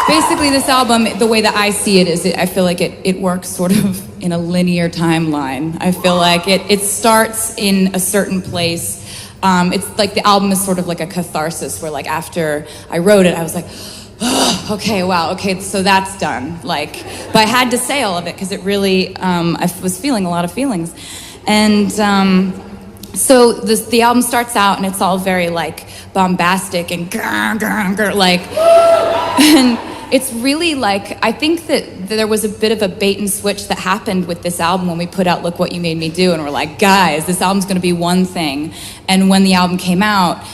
Basically, this album, the way that I see it is, I feel like it works sort of in a linear timeline. I feel like it starts in a certain place. It's like the album is sort of like a catharsis where, like, after I wrote it, I was like, oh, okay, wow, okay, so that's done. Like, but I had to say all of it because it really, I was feeling a lot of feelings. And so the album starts out and it's all very, like, bombastic and like, and it's really like, I think that there was a bit of a bait and switch that happened with this album when we put out Look What You Made Me Do, and we're like, guys, this album's gonna be one thing. And when the album came out,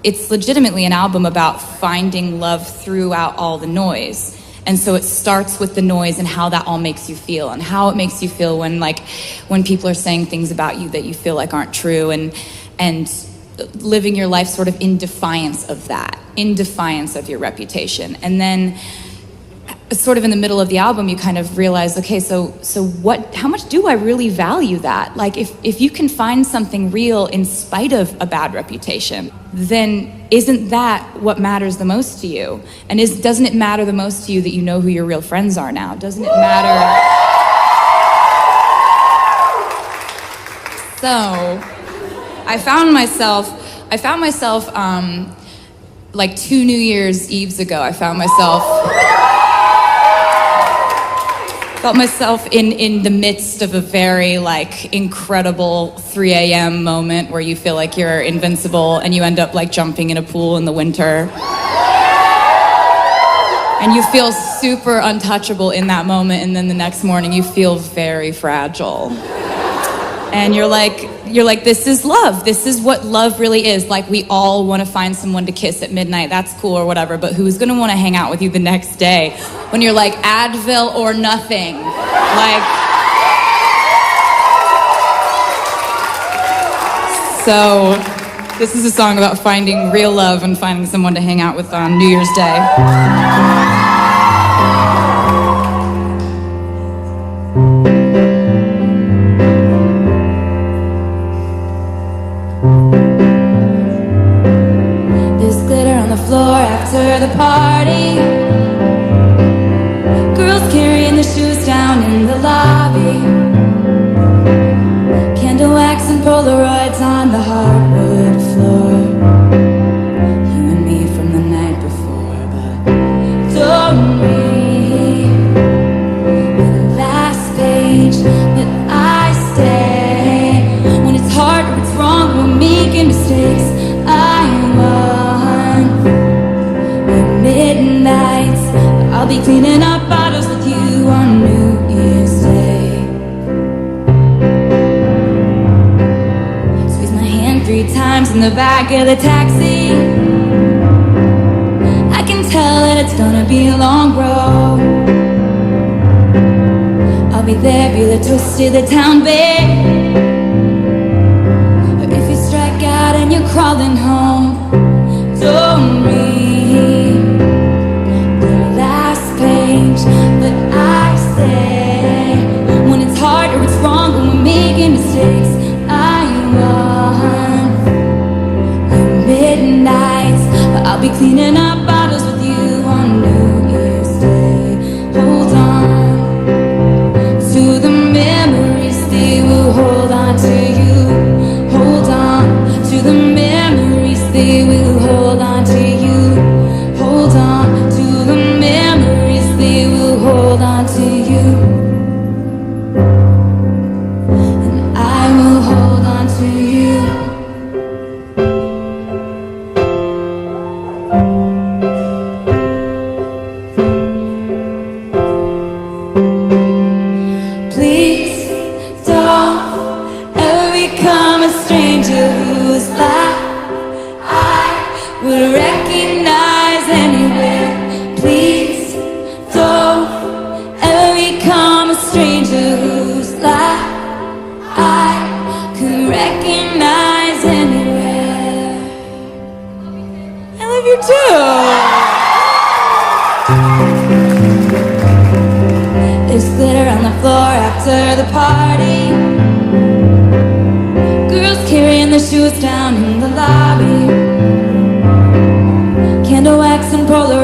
it's legitimately an album about finding love throughout all the noise. And so it starts with the noise and how that all makes you feel, and how it makes you feel when people are saying things about you that you feel like aren't true, and living your life sort of in defiance of that, in defiance of your reputation. And then sort of in the middle of the album, you kind of realize, okay, so how much do I really value that? Like, if you can find something real in spite of a bad reputation, then isn't that what matters the most to you? And doesn't it matter the most to you that you know who your real friends are now? Doesn't it matter? So I found myself like 2 New Year's Eves ago, I felt myself in the midst of a very, like, incredible 3 a.m. moment where you feel like you're invincible and you end up, like, jumping in a pool in the winter. And you feel super untouchable in that moment, and then the next morning you feel very fragile. And you're like, this is love. This is what love really is. Like, we all want to find someone to kiss at midnight. That's cool or whatever, but who's going to want to hang out with you the next day when you're like Advil or nothing? Like, so this is a song about finding real love and finding someone to hang out with on New Year's Day. After the party, girls carrying the shoes down in the lobby, candle wax and Polaroids on the hardwood floor. You and me from the night before, but don't read the last page that I stay. When it's hard or it's wrong, we're making mistakes. Midnights, I'll be cleaning up bottles with you on New Year's Day. Squeeze my hand 3 times in the back of the taxi. I can tell that it's gonna be a long road. I'll be there, be the toast to the town, babe. But if you strike out and you're crawling home, don't read but I say, when it's hard or it's wrong, when we're making mistakes, I want your midnights, but I'll be cleaning up bottles with you on New Year's Day. Hold on to the memories, they will hold on to you. Hold on to the memories, they will hold on to you. Hold on to the memories, they will hold on to you. And I will hold on to you. Please don't ever become a stranger whose life I would recognize anywhere. Please don't ever become a stranger whose life I could recognize anywhere. I love you too. There's glitter on the floor after the party, girls carrying their shoes down in the lobby, candle wax and Polaroid